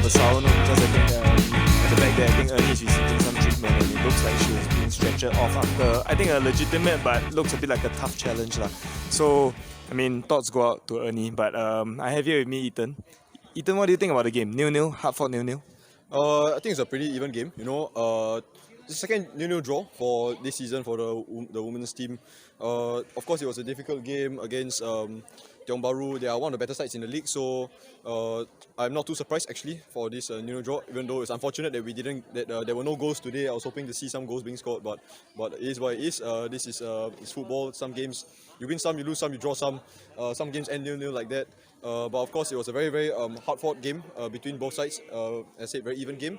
of a sour note because I think at the back there, I think Ernie is receiving some treatment and it looks like she was being stretchered off after, I think, a legitimate but looks a bit like a tough challenge. So, I mean, thoughts go out to Ernie, but I have here with me Ethan. Ethan, what do you think about the game? 0-0, hard-fought 0-0? I think it's a pretty even game. The second 0-0 draw for this season for the women's team. Of course, it was a difficult game against Tiong Bahru. They are one of the better sides in the league, so I'm not too surprised actually for this 0-0 draw. Even though it's unfortunate that there were no goals today. I was hoping to see some goals being scored, but it is what it is. This is it's football. Some games you win some, you lose some, you draw some. Some games end 0-0 like that. But of course, it was a very, very hard-fought game between both sides. As I said, very even game.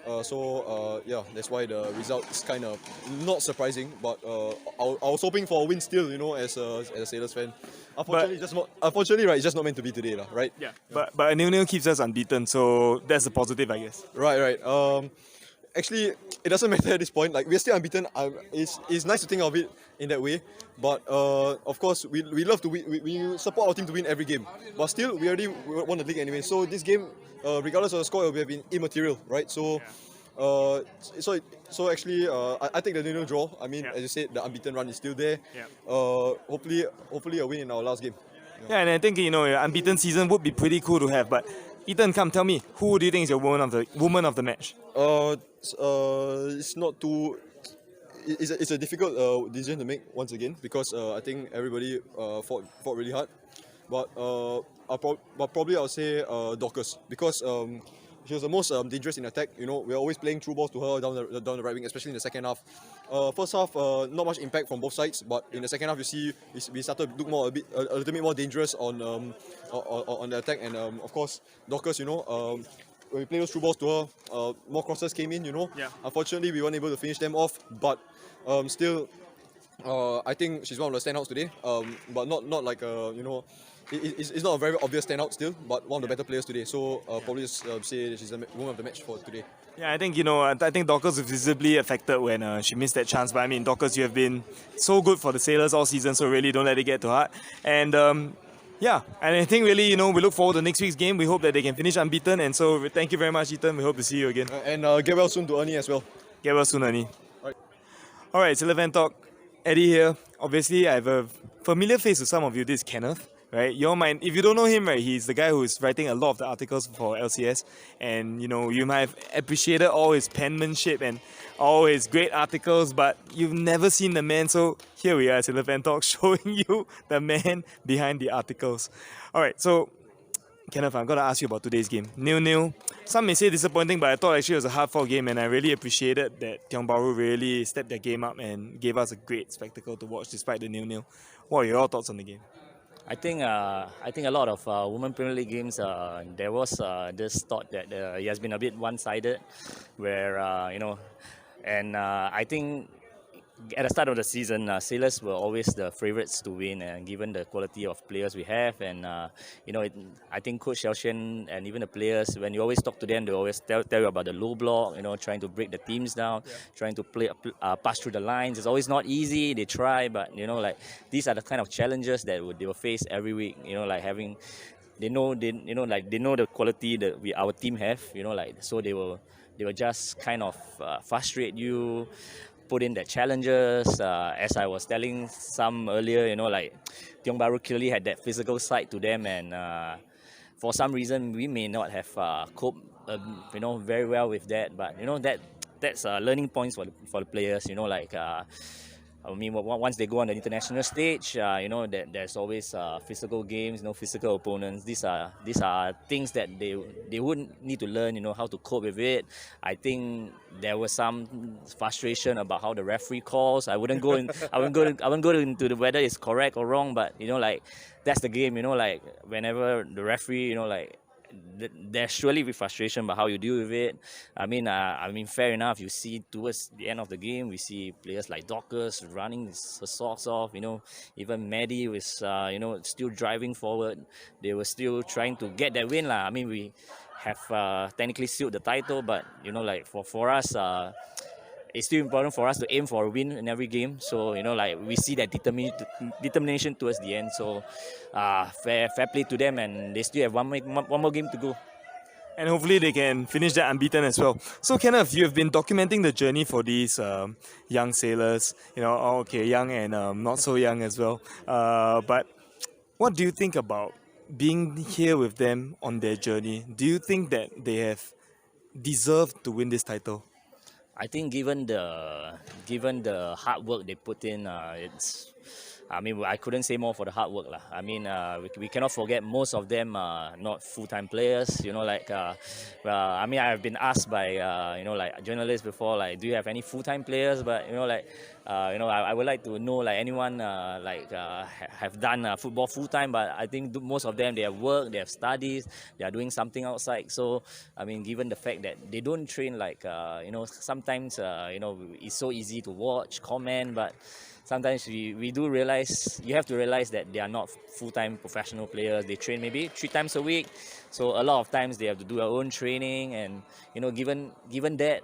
Yeah, that's why the result is kind of not surprising. But I was hoping for a win still, as a Sailors fan. Unfortunately, right, it's just not meant to be today, right? Yeah. But a 0-0 keeps us unbeaten, so that's a positive, I guess. Right. Actually, it doesn't matter at this point. Like, we're still unbeaten. It's nice to think of it in that way. But of course, we love to win. We support our team to win every game. But still, we already won the league anyway. So this game, regardless of the score, it will have been immaterial, right? So, actually, I take the 0-0 draw. I mean, as you said, the unbeaten run is still there. Yeah. Hopefully a win in our last game. Yeah, and I think your unbeaten season would be pretty cool to have. But Ethan, come tell me, who do you think is your woman of the match? It's not too. It's a difficult decision to make once again because I think everybody fought really hard, but probably I'll say Dorcas because she was the most dangerous in attack. We're always playing through balls to her down the right wing, especially in the second half. First half, not much impact from both sides, but in the second half, you see we started to look a little bit more dangerous on the attack, and of course Dorcas, when we play those through balls to her, more crosses came in, Yeah. Unfortunately, we weren't able to finish them off, but still, I think she's one of the standouts today. But not like it's not a very obvious standout still, but one of the better players today. So probably just say she's the woman of the match for today. Yeah, I think I think Dorcas was visibly affected when she missed that chance. But I mean, Dorcas, you have been so good for the Sailors all season, so really don't let it get too hard. And yeah, and I think really, we look forward to next week's game. We hope that they can finish unbeaten. And so thank you very much, Ethan. We hope to see you again. And get well soon to Ernie as well. Get well soon, Ernie. All right. It's 11th Talk. Eddie here. Obviously, I have a familiar face to some of you. This is Kenneth, right? If you don't know him, right, he's the guy who is writing a lot of the articles for LCS. And, you might have appreciated all his penmanship and all his great articles, but you've never seen the man. So here we are at 11th Talk showing you the man behind the articles. All right, so Kenneth, I'm going to ask you about today's game. 0-0. Some may say disappointing, but I thought actually it was a hard-fought game, and I really appreciated that Tiong Bahru really stepped their game up and gave us a great spectacle to watch despite the 0-0. What are your thoughts on the game? I think a lot of Women Premier League games, there was this thought that it has been a bit one-sided, where and I think at the start of the season, Sailors were always the favourites to win, and given the quality of players we have, and I think Coach Xiaoxian and even the players, when you always talk to them, they always tell you about the low block, trying to break the teams down, trying to play pass through the lines. It's always not easy. They try, but these are the kind of challenges that they will face every week. They know the quality that our team have. So they will just kind of frustrate you. Put in the challenges, as I was telling some earlier, Tiong Bahru clearly had that physical side to them, and for some reason we may not have coped, very well with that. But that's learning points for the players. I mean, once they go on the international stage, that there's always physical games, physical opponents. These are things that they would need to learn, how to cope with it. I think there was some frustration about how the referee calls. I wouldn't go into whether it's correct or wrong, but that's the game. Whenever the referee, there's surely be frustration about how you deal with it. I mean, fair enough. You see towards the end of the game, we see players like Dorcas running his socks off. Even Maddie was, still driving forward. They were still trying to get that win, lah. I mean, we have technically sealed the title, but for us, it's still important for us to aim for a win in every game. So we see that determination towards the end. So fair play to them, and they still have one more game to go. and hopefully they can finish that unbeaten as well. So Kenneth, you have been documenting the journey for these young sailors, okay, young and not so young as well. But what do you think about being here with them on their journey? Do you think that they have deserved to win this title? I think given the hard work they put in, it's. I mean, I couldn't say more for the hard work lah. I mean, we cannot forget most of them are not full-time players. I mean, I've been asked by like journalists before, like, do you have any full-time players? But I would like to know like anyone have done football full-time. But I think most of them, they have work, they have studies, they are doing something outside. So I mean, given the fact that they don't train like sometimes it's so easy to watch, comment, but sometimes we do realize, you have to realize that they are not full-time professional players. They train maybe 3 times a week, so a lot of times they have to do their own training. And given that,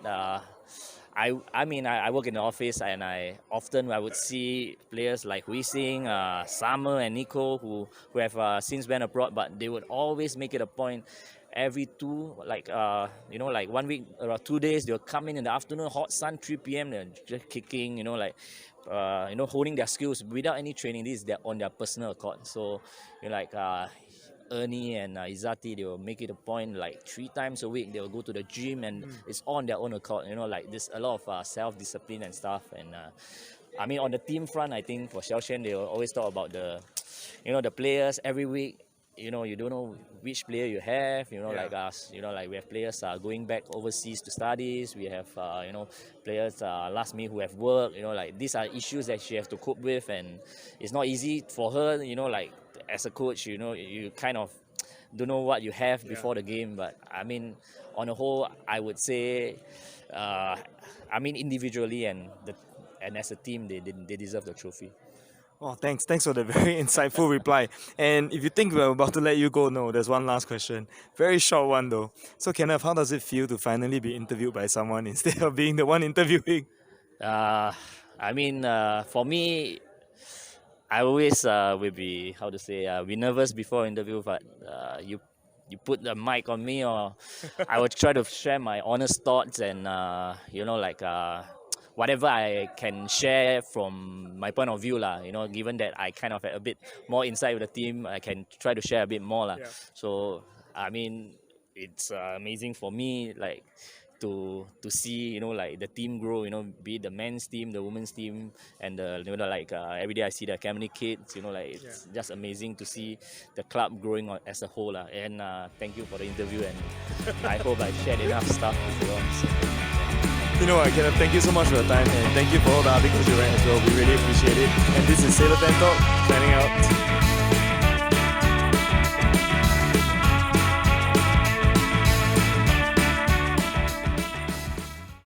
I mean I work in the office, and I would see players like Hui Sing, Summer and Nico who have since went abroad, but they would always make it a point every 1 week, around 2 days, they'll come in the afternoon, hot sun, 3 p.m. they're just kicking, honing their skills without any training. This is on their personal accord. So Ernie and Izzati, they will make it a point like 3 times a week they will go to the gym, and it's on their own accord. There's a lot of self-discipline and stuff. And I mean, on the team front, I think for Xiaoshen, they will always talk about the players every week. You don't know which player you have, like us, like we have players going back overseas to studies. We have, players last minute who have work, like these are issues that she has to cope with, and it's not easy for her, like as a coach, you kind of don't know what you have before the game. But I mean, on the whole, I would say, I mean, individually and as a team, they deserve the trophy. Oh, thanks for the very insightful reply. And if you think we're about to let you go, no, there's one last question. Very short one though. So Kenneth, how does it feel to finally be interviewed by someone instead of being the one interviewing? I mean, for me, I always will be, be nervous before interview, but you put the mic on me, or I will try to share my honest thoughts and whatever I can share from my point of view lah. Given that I kind of had a bit more insight with the team, I can try to share a bit more lah. So I mean, it's amazing for me, like to see the team grow, be it the men's team, the women's team, and every day I see the academy kids, it's just amazing to see the club growing as a whole lah. And thank you for the interview, and I hope I shared enough stuff with you all. So, Kenneth, thank you so much for your time, and thank you for all the articles you write as well. We really appreciate it. And this is Eleventh signing out.